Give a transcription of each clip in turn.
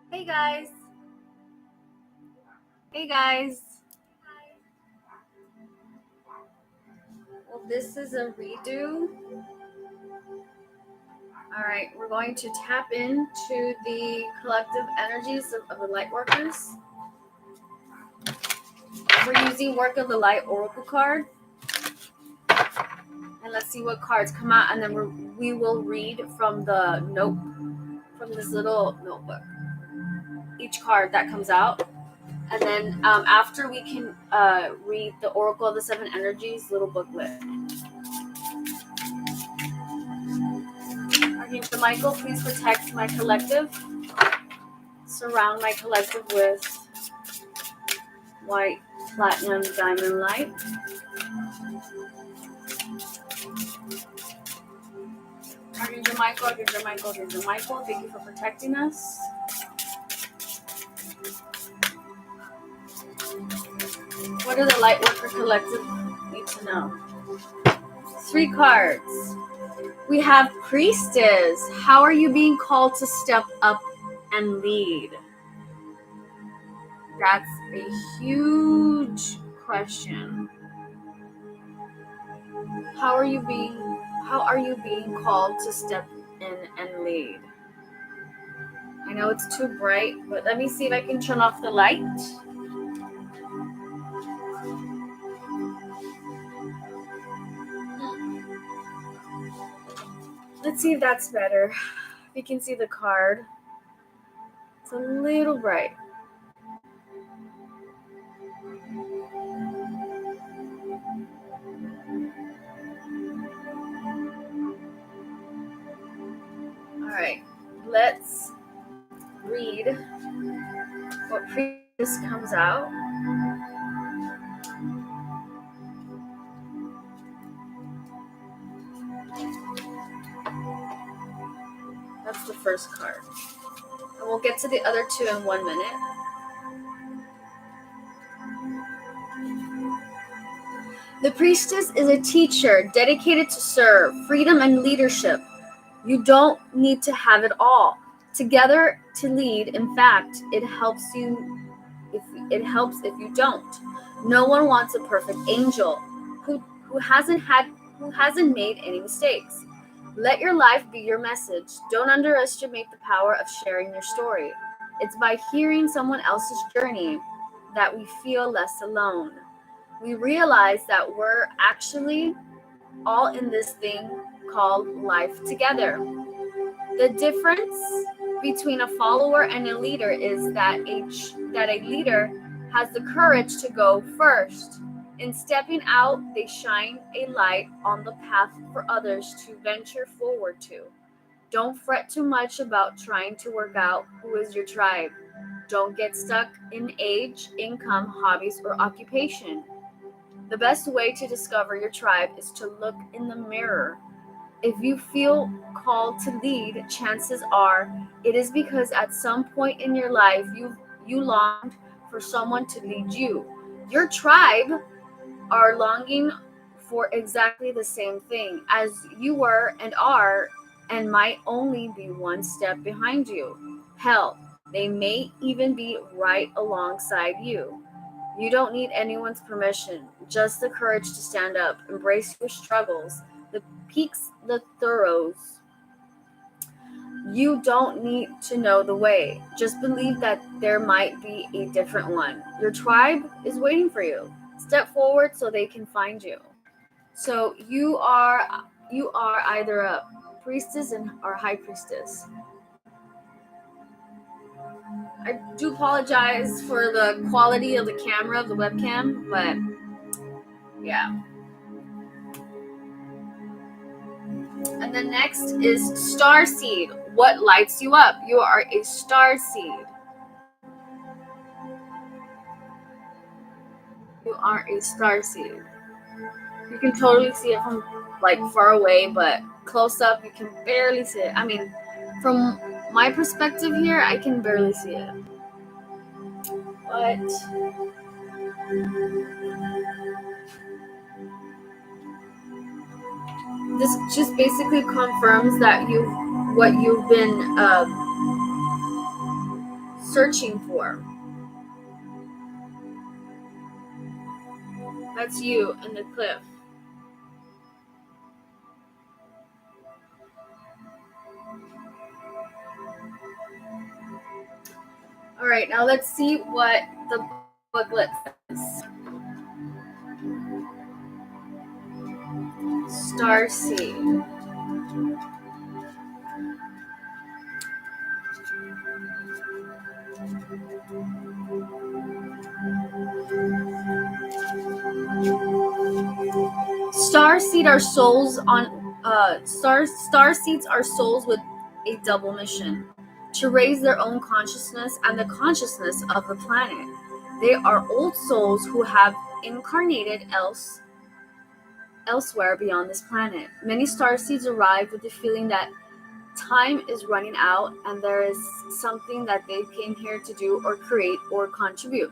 Hey guys. Hey guys. Well, this is a redo. All right, we're going to tap into the collective energies of the Lightworkers. We're using Work of the Light Oracle card. And let's see what cards come out, and then we will read from the from this little notebook. Each card that comes out. And then after we can read the Oracle of the Seven Energies little booklet. Archangel Michael, please protect my collective. Surround my collective with white, platinum, diamond light. Archangel Michael, Archangel Michael, Archangel Michael, thank you for protecting us. What do the Lightworker Collective need to know? 3 cards. We have Priestess. How are you being called to step up and lead? That's a huge question. How are you being called to step in and lead? I know it's too bright, but let me see if I can turn off the light. Let's see if that's better. You can see the card. It's a little bright. All right, let's read what Priestess comes out. That's the first card. And we'll get to the other 2 in 1 minute. The Priestess is a teacher dedicated to serve, freedom, and leadership. You don't need to have it all. Together to lead, in fact, it helps if you don't. No one wants a perfect angel who hasn't made any mistakes. Let your life be your message. Don't underestimate the power of sharing your story. It's by hearing someone else's journey that we feel less alone. We realize that we're actually all in this thing called life together. The difference between a follower and a leader is that a leader has the courage to go first. In stepping out, they shine a light on the path for others to venture forward to. Don't fret too much about trying to work out who is your tribe. Don't get stuck in age, income, hobbies, or occupation. The best way to discover your tribe is to look in the mirror. If you feel called to lead, chances are it is because at some point in your life you longed for someone to lead you. Your tribe are longing for exactly the same thing as you were and are, and might only be one step behind you. Hell, they may even be right alongside you. You don't need anyone's permission, just the courage to stand up, embrace your struggles, the peaks, the throws. You don't need to know the way. Just believe that there might be a different one. Your tribe is waiting for you. Step forward so they can find you. So you are either a priestess or high priestess. I do apologize for the quality of the camera, of the webcam, but yeah. And then next is Starseed. What lights you up? You are a Starseed. You are a starseed. You can totally see it from like far away, but close up you can barely see it. I mean, from my perspective here, I can barely see it. But this just basically confirms that what you've been searching for. That's you in the cliff. All right, now let's see what the booklet says. Starseed. Starseed are souls on starseeds are souls with a double mission: to raise their own consciousness and the consciousness of the planet. They are old souls who have incarnated elsewhere beyond this planet. Many starseeds arrive with the feeling that time is running out and there is something that they came here to do or create or contribute.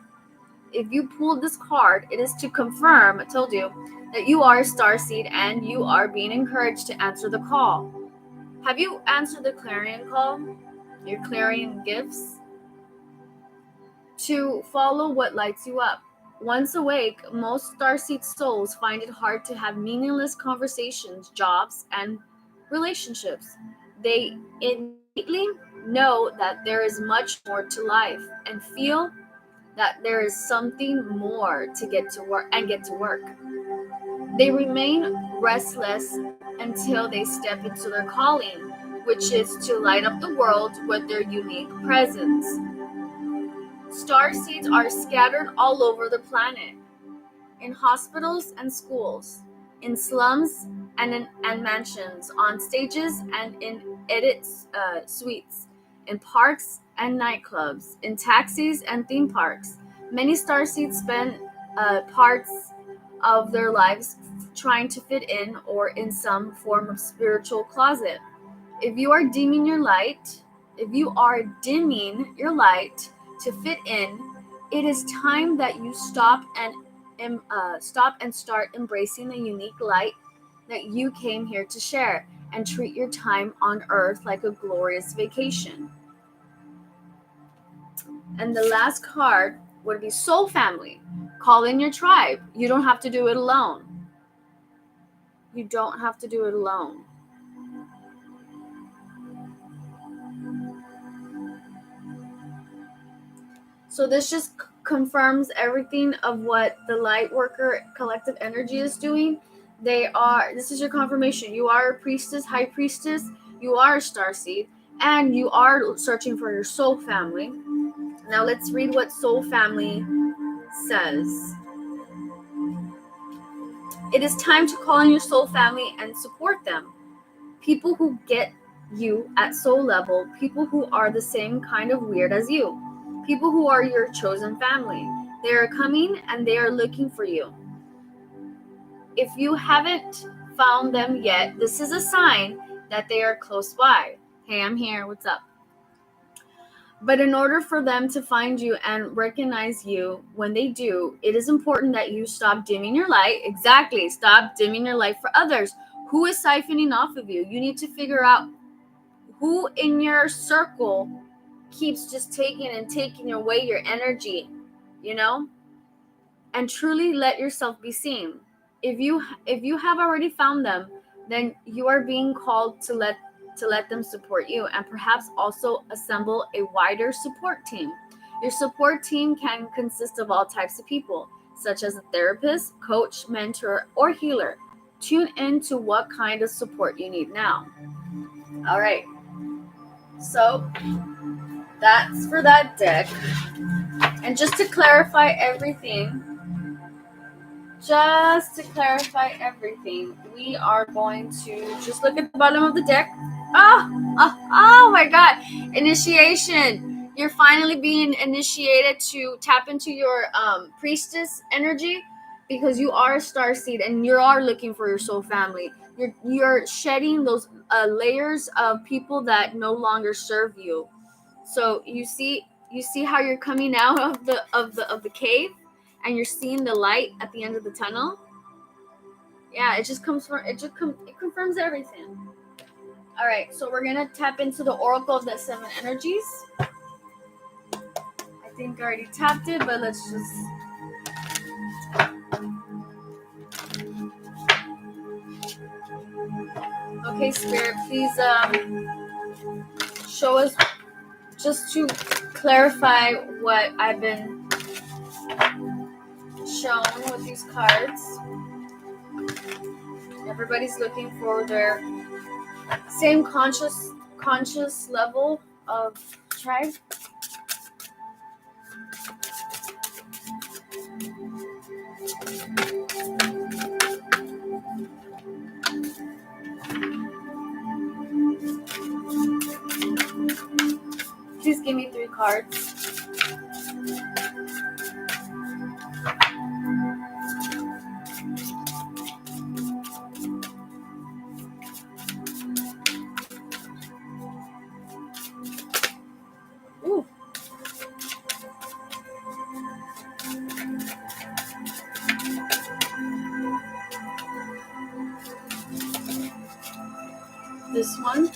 If you pulled this card, it is to confirm, I told you, that you are a starseed and you are being encouraged to answer the call. Have you answered the clarion call? Your clarion gifts? To follow what lights you up. Once awake, most starseed souls find it hard to have meaningless conversations, jobs, and relationships. They innately know that there is much more to life and feel that there is something more to get to work. They remain restless until they step into their calling, which is to light up the world with their unique presence. Starseeds are scattered all over the planet, in hospitals and schools, in slums and mansions, on stages and in edit suites, in parks and nightclubs, in taxis and theme parks. Many starseeds spend parts of their lives trying to fit in or in some form of spiritual closet. If you are dimming your light to fit in, it is time that you stop and start embracing the unique light that you came here to share, and treat your time on earth like a glorious vacation. And the last card would be Soul Family. Call in your tribe. You don't have to do it alone. You don't have to do it alone. So this just confirms everything of what the Lightworker collective energy is doing. This is your confirmation. You are a priestess, high priestess, you are a starseed, and you are searching for your soul family. Now let's read what soul family says. It is time to call in your soul family and support them. People who get you at soul level, people who are the same kind of weird as you, people who are your chosen family. They are coming and they are looking for you. If you haven't found them yet, this is a sign that they are close by. Hey, I'm here. What's up? But in order for them to find you and recognize you when they do, it is important that you stop dimming your light. Exactly. Stop dimming your light for others. Who is siphoning off of you? You need to figure out who in your circle keeps just taking away your energy, and truly let yourself be seen. If you have already found them, then you are being called to let them support you, and perhaps also assemble a wider support team. Your support team can consist of all types of people, such as a therapist, coach, mentor, or healer. Tune in to what kind of support you need now. All right. So that's for that deck. And just to clarify everything, we are going to just look at the bottom of the deck. Oh my God. Initiation. You're finally being initiated to tap into your priestess energy, because you are a starseed and you are looking for your soul family. You're shedding those layers of people that no longer serve you. So you see how you're coming out of the cave, and you're seeing the light at the end of the tunnel. Yeah, it confirms everything. All right, so we're gonna tap into the Oracle of the Seven Energies. I think I already tapped it, but let's just. Okay, Spirit, please show us, just to clarify what I've been shown with these cards. Everybody's looking for their same conscious level of tribe. Please give me 3 cards. Ooh. This one.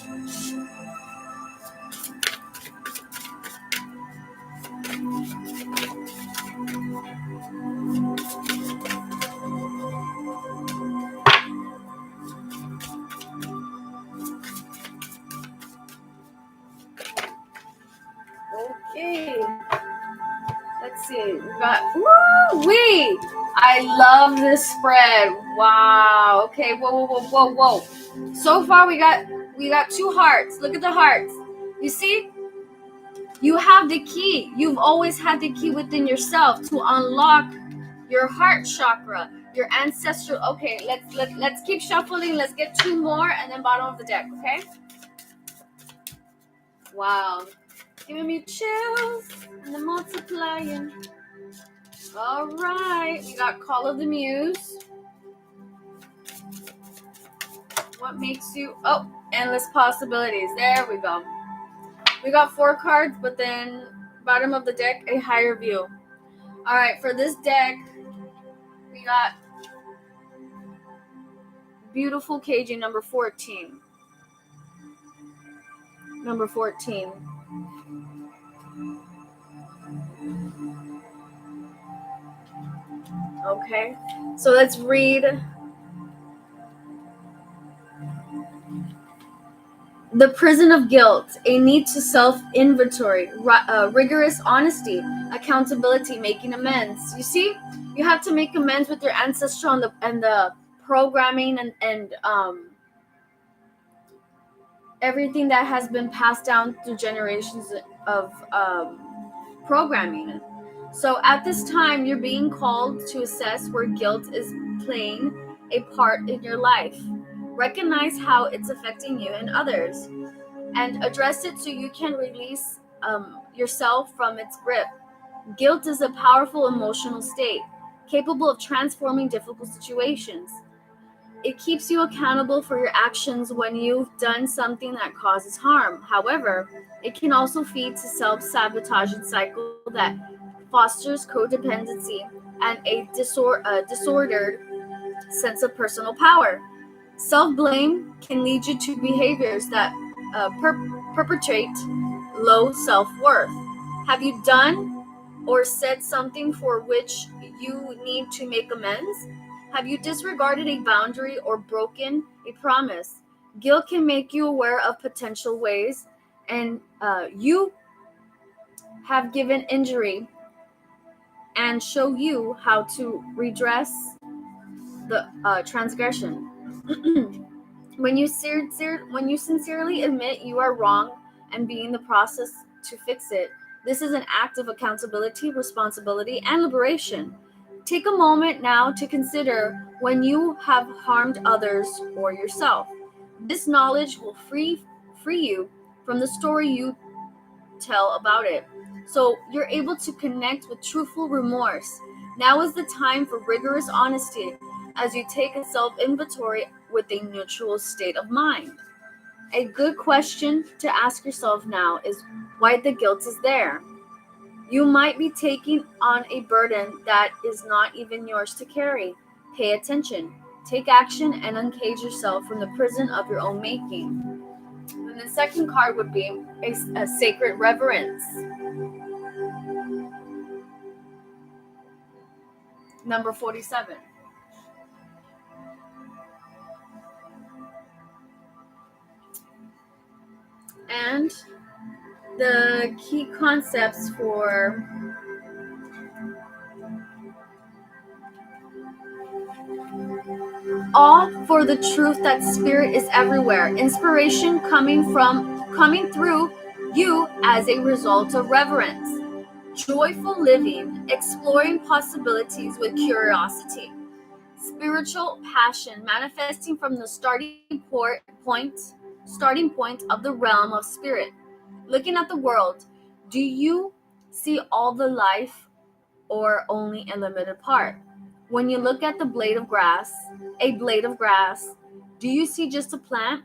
Okay. Let's see. We got. Woo-wee! I love this spread. Wow. Okay. Whoa. So far, we got 2 hearts. Look at the hearts. You see? You have the key. You've always had the key within yourself to unlock your heart chakra, your ancestral. Okay, let's keep shuffling. Let's get 2 more, and then bottom of the deck. Okay. Wow, giving me chills and the multiplying. All right, we got Call of the Muse. What makes you? Oh, endless possibilities. There we go. We got 4 cards, but then bottom of the deck, a higher view. All right, for this deck, we got beautiful KG number 14. Number 14. Okay, so let's read The Prison of Guilt, a need to self-inventory, rigorous honesty, accountability, making amends. You see, you have to make amends with your ancestral and the programming and everything that has been passed down through generations of programming. So at this time, you're being called to assess where guilt is playing a part in your life. Recognize how it's affecting you and others, and address it so you can release yourself from its grip. Guilt is a powerful emotional state, capable of transforming difficult situations. It keeps you accountable for your actions when you've done something that causes harm. However, it can also feed to self-sabotaging cycle that fosters codependency and a disordered sense of personal power. Self-blame can lead you to behaviors that perpetrate low self-worth. Have you done or said something for which you need to make amends? Have you disregarded a boundary or broken a promise? Guilt can make you aware of potential ways and you have given injury and show you how to redress the transgression. When you sincerely admit you are wrong and be in the process to fix it, this is an act of accountability, responsibility, and liberation. Take a moment now to consider when you have harmed others or yourself. This knowledge will free you from the story you tell about it. So you're able to connect with truthful remorse. Now is the time for rigorous honesty as you take a self-inventory with a neutral state of mind. A good question to ask yourself now is why the guilt is there. You might be taking on a burden that is not even yours to carry. Pay attention, take action, and uncage yourself from the prison of your own making. And the second card would be a sacred reverence. Number 47. And the key concepts for all for the truth that spirit is everywhere. Inspiration coming through you as a result of reverence. Joyful living, exploring possibilities with curiosity. Spiritual passion manifesting from the starting point of the realm of spirit. Looking at the world, do you see all the life or only a limited part? When you look at a blade of grass, do you see just a plant?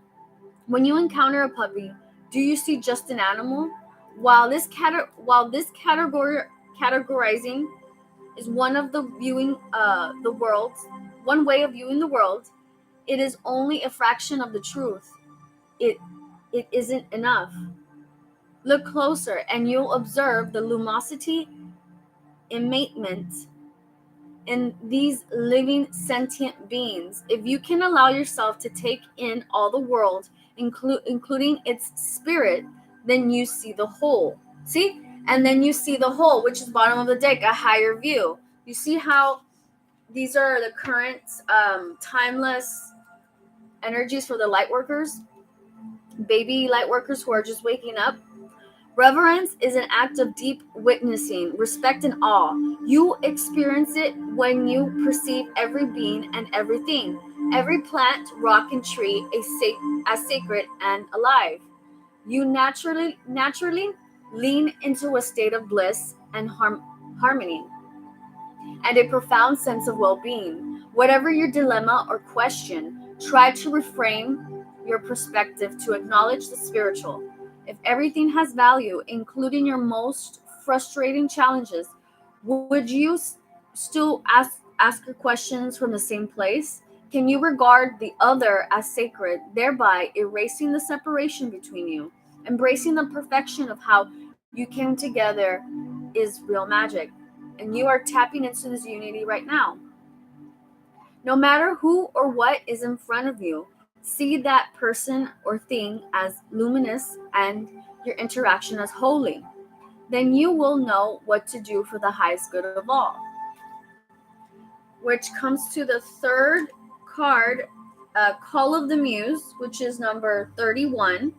When you encounter a puppy, do you see just an animal? While this categorizing is one of the viewing the world, one way of viewing the world, it is only a fraction of the truth. It isn't enough. Look closer and you'll observe the luminosity immanent in these living sentient beings. If you can allow yourself to take in all the world, including its spirit, then you see the whole. See? And then you see the whole, which is bottom of the deck, a higher view. You see how these are the current timeless energies for the Lightworkers, baby Lightworkers who are just waking up. Reverence is an act of deep witnessing, respect, and awe. You experience it when you perceive every being and everything, every plant, rock, and tree as sacred and alive. You naturally lean into a state of bliss and harmony and a profound sense of well-being. Whatever your dilemma or question, try to reframe your perspective to acknowledge the spiritual. If everything has value, including your most frustrating challenges, would you still ask your questions from the same place? Can you regard the other as sacred, thereby erasing the separation between you? Embracing the perfection of how you came together is real magic. And you are tapping into this unity right now. No matter who or what is in front of you, see that person or thing as luminous and your interaction as holy. Then you will know what to do for the highest good of all. Which comes to the third card, Call of the Muse, which is number 31.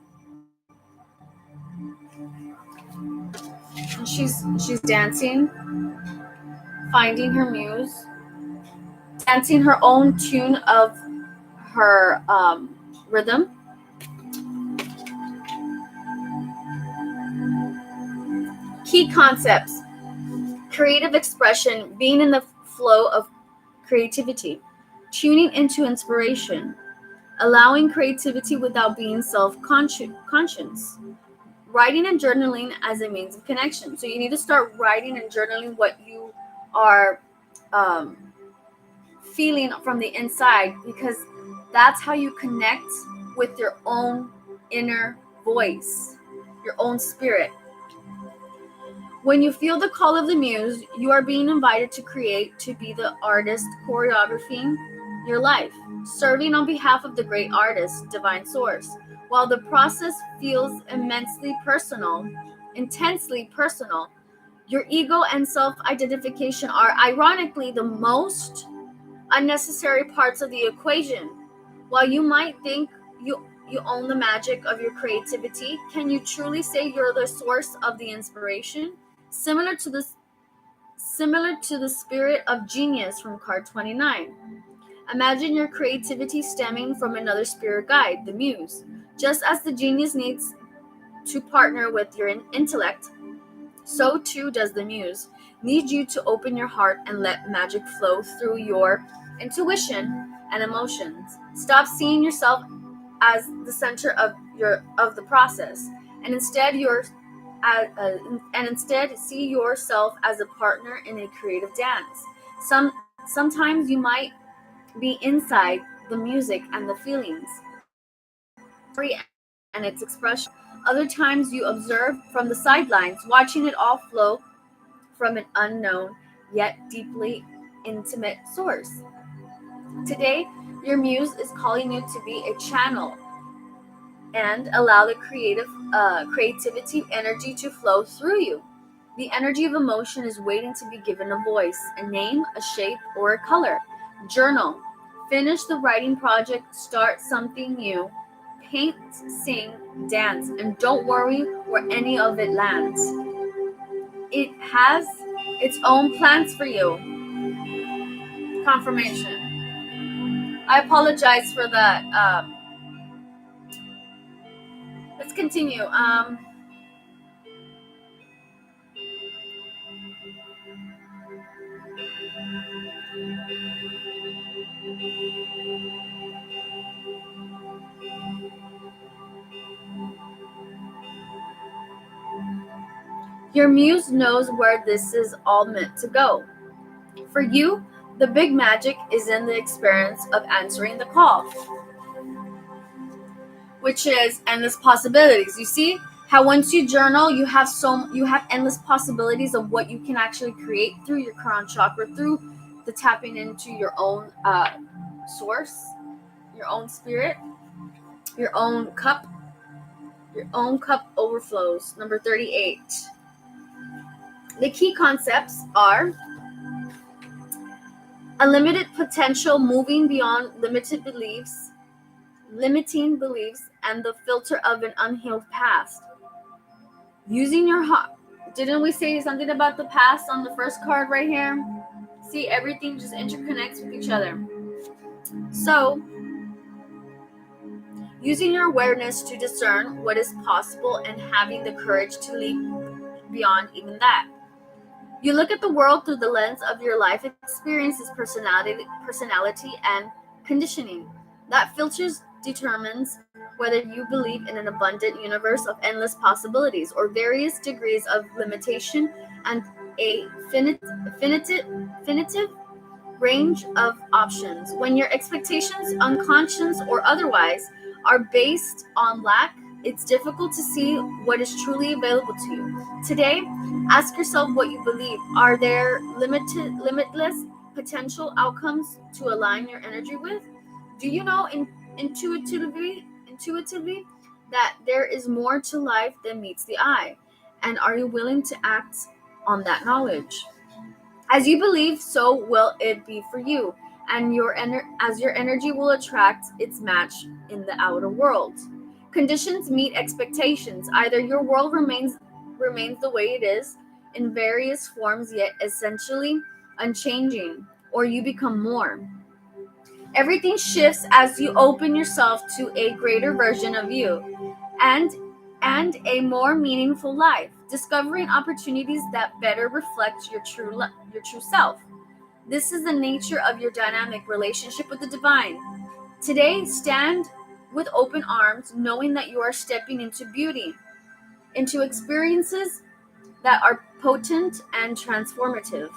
And she's dancing, finding her muse, dancing her own tune of her rhythm. Key concepts: creative expression, being in the flow of creativity, tuning into inspiration, allowing creativity without being self-conscious, writing and journaling as a means of connection. So you need to start writing and journaling what you are feeling from the inside, because that's how you connect with your own inner voice, your own spirit. When you feel the call of the muse, you are being invited to create, to be the artist choreographing your life, serving on behalf of the great artist, divine source. While the process feels intensely personal, your ego and self-identification are ironically the most unnecessary parts of the equation. While you might think you own the magic of your creativity, can you truly say you're the source of the inspiration? Similar to the spirit of genius from card 29. Imagine your creativity stemming from another spirit guide, the muse. Just as the genius needs to partner with your intellect, So too does the Muse need you to open your heart and let magic flow through your intuition and emotions. Stop seeing yourself as the center of the process, and instead see yourself as a partner in a creative dance. Sometimes you might be inside the music and the feelings, and its expression. Other times you observe from the sidelines, watching it all flow from an unknown yet deeply intimate source. Today, your muse is calling you to be a channel and allow the creativity energy to flow through you. The energy of emotion is waiting to be given a voice, a name, a shape, or a color. Journal. Finish the writing project. Start something new. Paint, sing, dance, and don't worry where any of it lands. It has its own plans for you. Confirmation. I apologize for that. Let's continue. Your muse knows where this is all meant to go. For you, the big magic is in the experience of answering the call, which is endless possibilities. You see how once you journal, you have endless possibilities of what you can actually create through your crown chakra, through the tapping into your own source, your own spirit, your own cup. Your own cup overflows. Number 38. The key concepts are unlimited potential, moving beyond limiting beliefs, and the filter of an unhealed past. Using your heart. Didn't we say something about the past on the first card right here? See, everything just interconnects with each other. So, using your awareness to discern what is possible and having the courage to leap beyond even that. You look at the world through the lens of your life experiences, personality, and conditioning. That filters determines whether you believe in an abundant universe of endless possibilities or various degrees of limitation and a finite range of options. When your expectations, unconscious or otherwise, are based on lack, it's difficult to see what is truly available to you. Today, ask yourself what you believe. Are there limitless potential outcomes to align your energy with? Do you know intuitively that there is more to life than meets the eye? And are you willing to act on that knowledge? As you believe, so will it be for you, and as your energy will attract its match in the outer world. Conditions meet expectations. Either your world remains the way it is in various forms yet essentially unchanging, or you become more. Everything shifts as you open yourself to a greater version of you and a more meaningful life, discovering opportunities that better reflect your true self. This is the nature of your dynamic relationship with the divine. Today, stand with open arms, knowing that you are stepping into beauty, into experiences that are potent and transformative.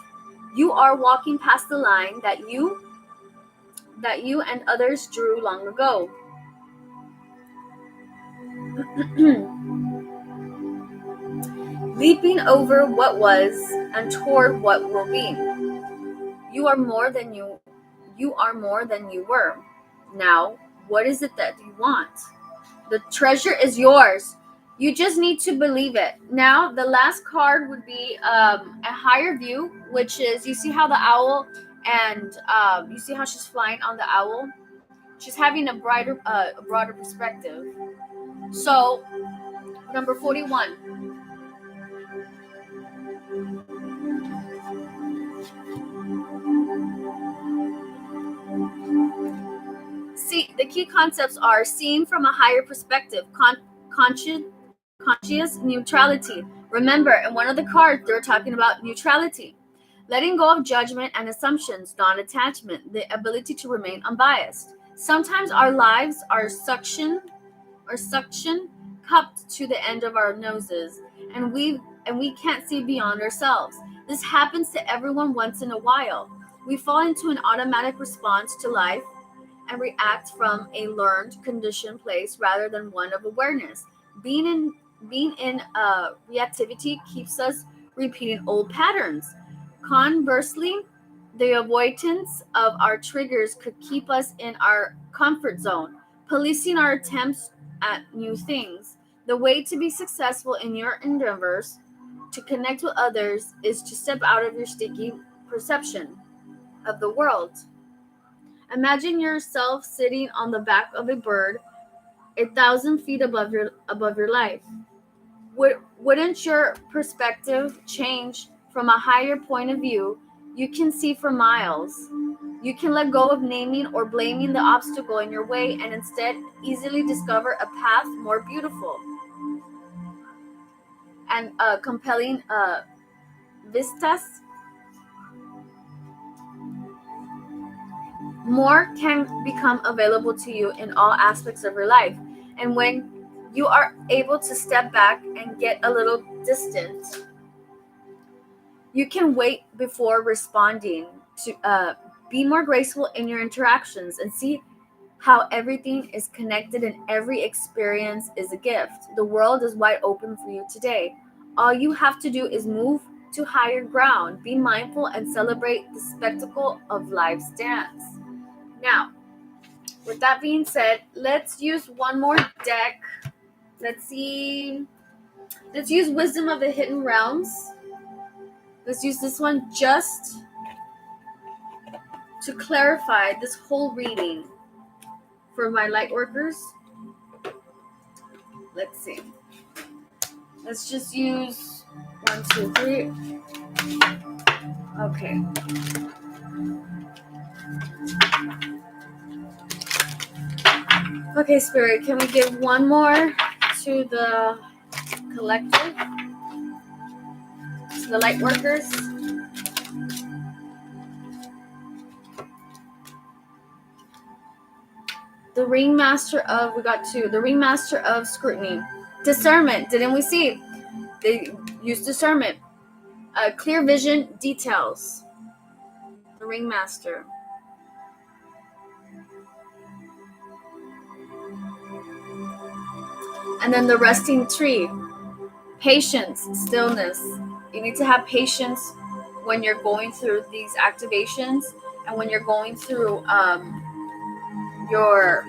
You are walking past the line that you and others drew long ago. Leaping over what was and toward what will be. You are more than you were. Now, what is it that you want? The treasure is yours. You just need to believe it. Now, the last card would be a higher view, which is, you see how the owl and you see how she's flying on the owl? She's having a broader perspective. So, number 41. See, the key concepts are seeing from a higher perspective, conscious neutrality, Remember, in one of the cards, they're talking about neutrality, letting go of judgment and assumptions, non-attachment, the ability to remain unbiased. Sometimes our lives are suction cupped to the end of our noses, and we can't see beyond ourselves. This happens to everyone once in a while. We fall into an automatic response to life and react from a learned, conditioned place rather than one of awareness. Being in reactivity keeps us repeating old patterns. Conversely, the avoidance of our triggers could keep us in our comfort zone, policing our attempts at new things. The way to be successful in your endeavors to connect with others is to step out of your sticky perception of the world. Imagine yourself sitting on the back of a bird 1,000 feet above your life. Wouldn't your perspective change from a higher point of view? You can see for miles. You can let go of naming or blaming the obstacle in your way and instead easily discover a path more beautiful and compelling vistas. More can become available to you in all aspects of your life. And when you are able to step back and get a little distant, you can wait before responding to be more graceful in your interactions and see how everything is connected and every experience is a gift. The world is wide open for you today. All you have to do is move to higher ground, be mindful, and celebrate the spectacle of life's dance. Now, with that being said, let's use one more deck. Let's see. Let's use Wisdom of the Hidden Realms. Let's use this one just to clarify this whole reading for my Lightworkers. Let's see. Let's just use 1, 2, 3. Okay. Okay, Spirit, can we give one more to the collective, to the Lightworkers? The Ringmaster of, we got 2. The Ringmaster of Scrutiny. Discernment, didn't we see? They use discernment. Clear vision, details. The Ringmaster. And then the Resting Tree. Patience, stillness. You need to have patience when you're going through these activations and when you're going through your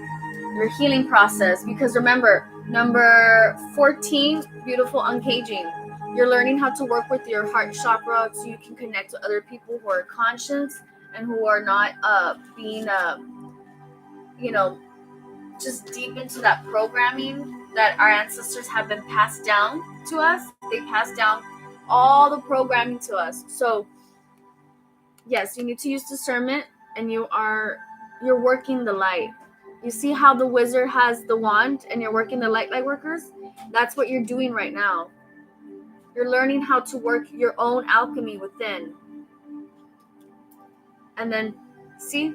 healing process. Because remember, number 14, beautiful uncaging. You're learning how to work with your heart chakra so you can connect with other people who are conscious and who are not being just deep into that programming that our ancestors have been passed down to us. They passed down all the programming to us. So yes, you need to use discernment, and you're working the light. You see how the wizard has the wand and you're working the light workers? That's what you're doing right now. You're learning how to work your own alchemy within. And then see,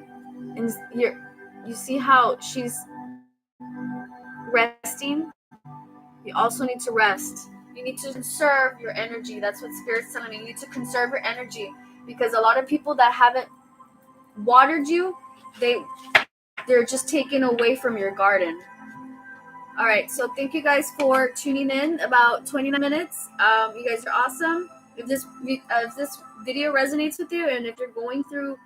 and you see how she's resting. You also need to rest. You need to conserve your energy. That's what Spirit's telling me. You need to conserve your energy, because a lot of people that haven't watered you, they're just taken away from your garden. All right, so thank you guys for tuning in. About 29 minutes. You guys are awesome. If this video resonates with you, and if you're going through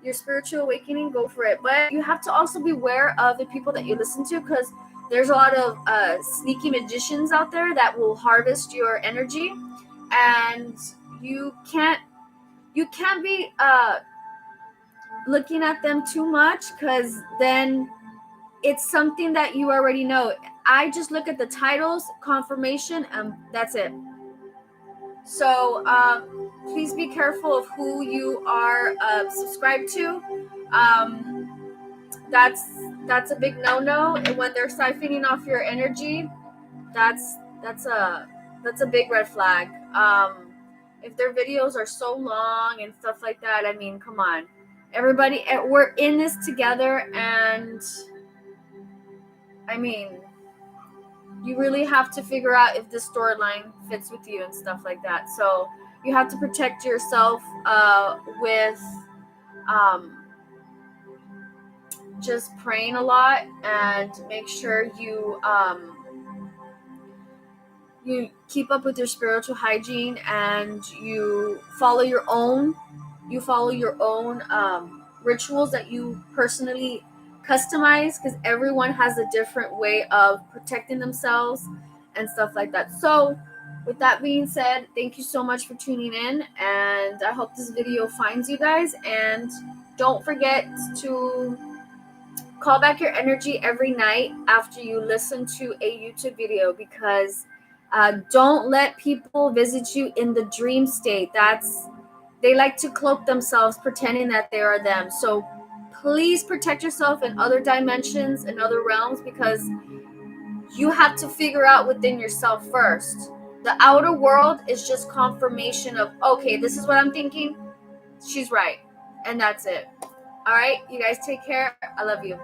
your spiritual awakening, go for it. But you have to also be aware of the people that you listen to, because there's a lot of sneaky magicians out there that will harvest your energy, and you can't be looking at them too much, because then it's something that you already know. I just look at the titles, confirmation, and that's it. So please be careful of who you are subscribed to. That's a big no-no. And when they're siphoning off your energy, that's a That's a big red flag. If their videos are so long and stuff like that, I mean, come on. Everybody, we're in this together, and I mean, you really have to figure out if this storyline fits with you and stuff like that. So you have to protect yourself with just praying a lot, and make sure you keep up with your spiritual hygiene, and you follow your own rituals that you personally customize, because everyone has a different way of protecting themselves and stuff like that. So with that being said, thank you so much for tuning in, and I hope this video finds you guys. And don't forget to call back your energy every night after you listen to a YouTube video, because don't let people visit you in the dream state. They like to cloak themselves pretending that they are them. So please protect yourself in other dimensions and other realms, because you have to figure out within yourself first. The outer world is just confirmation of, okay, this is what I'm thinking. She's right. And that's it. All right, you guys take care. I love you.